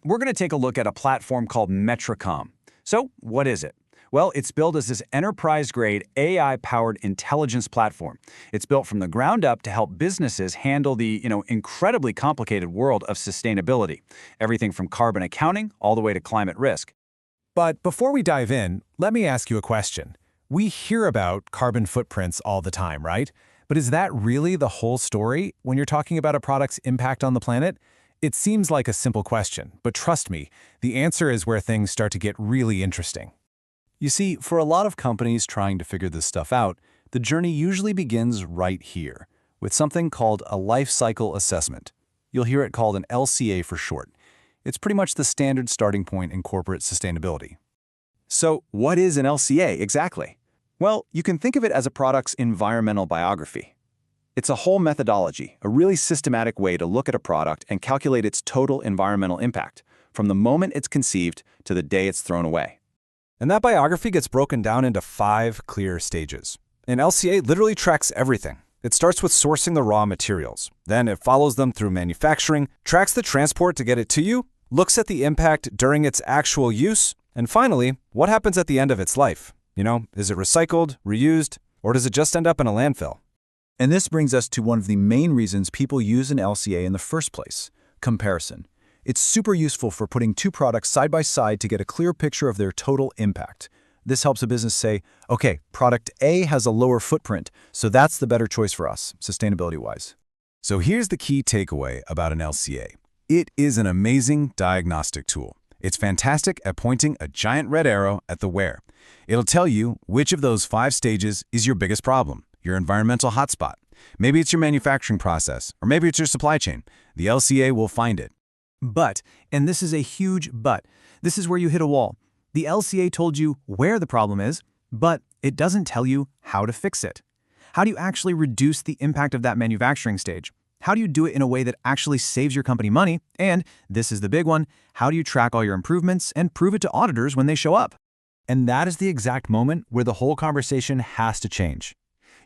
we're going to take a look at a platform called Metricom. So, what is it? Well, it's built as this enterprise-grade AI-powered intelligence platform. It's built from the ground up to help businesses handle the, incredibly complicated world of sustainability. Everything from carbon accounting all the way to climate risk. But before we dive in, let me ask you a question. We hear about carbon footprints all the time, right? But is that really the whole story when you're talking about a product's impact on the planet? It seems like a simple question, but trust me, the answer is where things start to get really interesting. You see, for a lot of companies trying to figure this stuff out, the journey usually begins right here, with something called a life cycle assessment. You'll hear it called an LCA for short. It's pretty much the standard starting point in corporate sustainability. So, what is an LCA exactly? Well, you can think of it as a product's environmental biography. It's a whole methodology, a really systematic way to look at a product and calculate its total environmental impact, from the moment it's conceived to the day it's thrown away. And that biography gets broken down into 5 clear stages. An LCA literally tracks everything. It starts with sourcing the raw materials. Then it follows them through manufacturing, tracks the transport to get it to you, looks at the impact during its actual use, and finally, what happens at the end of its life? Is it recycled, reused, or does it just end up in a landfill? And this brings us to one of the main reasons people use an LCA in the first place: comparison. It's super useful for putting 2 products side by side to get a clear picture of their total impact. This helps a business say, okay, product A has a lower footprint, so that's the better choice for us, sustainability-wise. So here's the key takeaway about an LCA. It is an amazing diagnostic tool. It's fantastic at pointing a giant red arrow at the where. It'll tell you which of those 5 stages is your biggest problem, your environmental hotspot. Maybe it's your manufacturing process, or maybe it's your supply chain. The LCA will find it. But, and this is a huge but, this is where you hit a wall. The LCA told you where the problem is, but it doesn't tell you how to fix it. How do you actually reduce the impact of that manufacturing stage? How do you do it in a way that actually saves your company money? And, this is the big one, how do you track all your improvements and prove it to auditors when they show up? And that is the exact moment where the whole conversation has to change.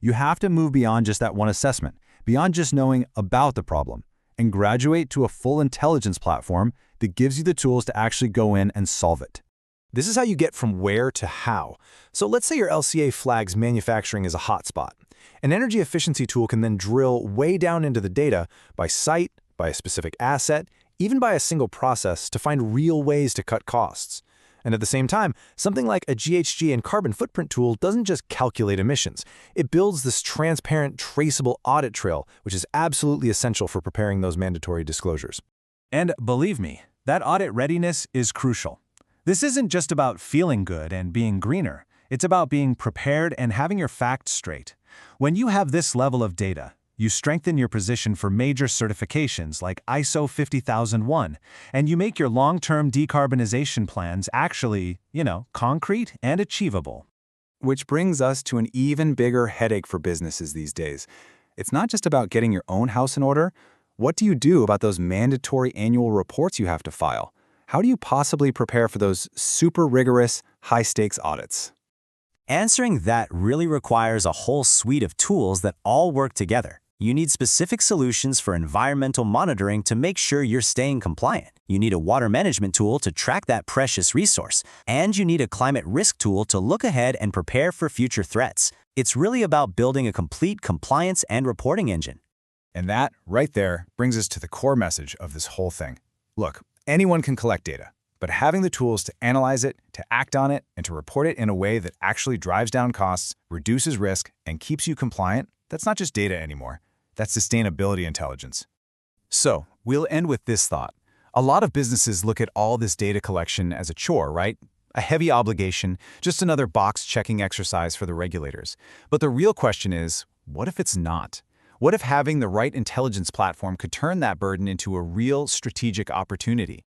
You have to move beyond just that one assessment, beyond just knowing about the problem, and graduate to a full intelligence platform that gives you the tools to actually go in and solve it. This is how you get from where to how. So let's say your LCA flags manufacturing as a hotspot. An energy efficiency tool can then drill way down into the data by site, by a specific asset, even by a single process to find real ways to cut costs. And at the same time, something like a GHG and carbon footprint tool doesn't just calculate emissions. It builds this transparent, traceable audit trail, which is absolutely essential for preparing those mandatory disclosures. And believe me, that audit readiness is crucial. This isn't just about feeling good and being greener. It's about being prepared and having your facts straight. When you have this level of data, you strengthen your position for major certifications like ISO 50001, and you make your long-term decarbonization plans actually, concrete and achievable. Which brings us to an even bigger headache for businesses these days. It's not just about getting your own house in order. What do you do about those mandatory annual reports you have to file? How do you possibly prepare for those super rigorous, high-stakes audits? Answering that really requires a whole suite of tools that all work together. You need specific solutions for environmental monitoring to make sure you're staying compliant. You need a water management tool to track that precious resource. And you need a climate risk tool to look ahead and prepare for future threats. It's really about building a complete compliance and reporting engine. And that, right there, brings us to the core message of this whole thing. Look, anyone can collect data, but having the tools to analyze it, to act on it, and to report it in a way that actually drives down costs, reduces risk, and keeps you compliant, that's not just data anymore. That's sustainability intelligence. So, we'll end with this thought. A lot of businesses look at all this data collection as a chore, right? A heavy obligation, just another box-checking exercise for the regulators. But the real question is, what if it's not? What if having the right intelligence platform could turn that burden into a real strategic opportunity?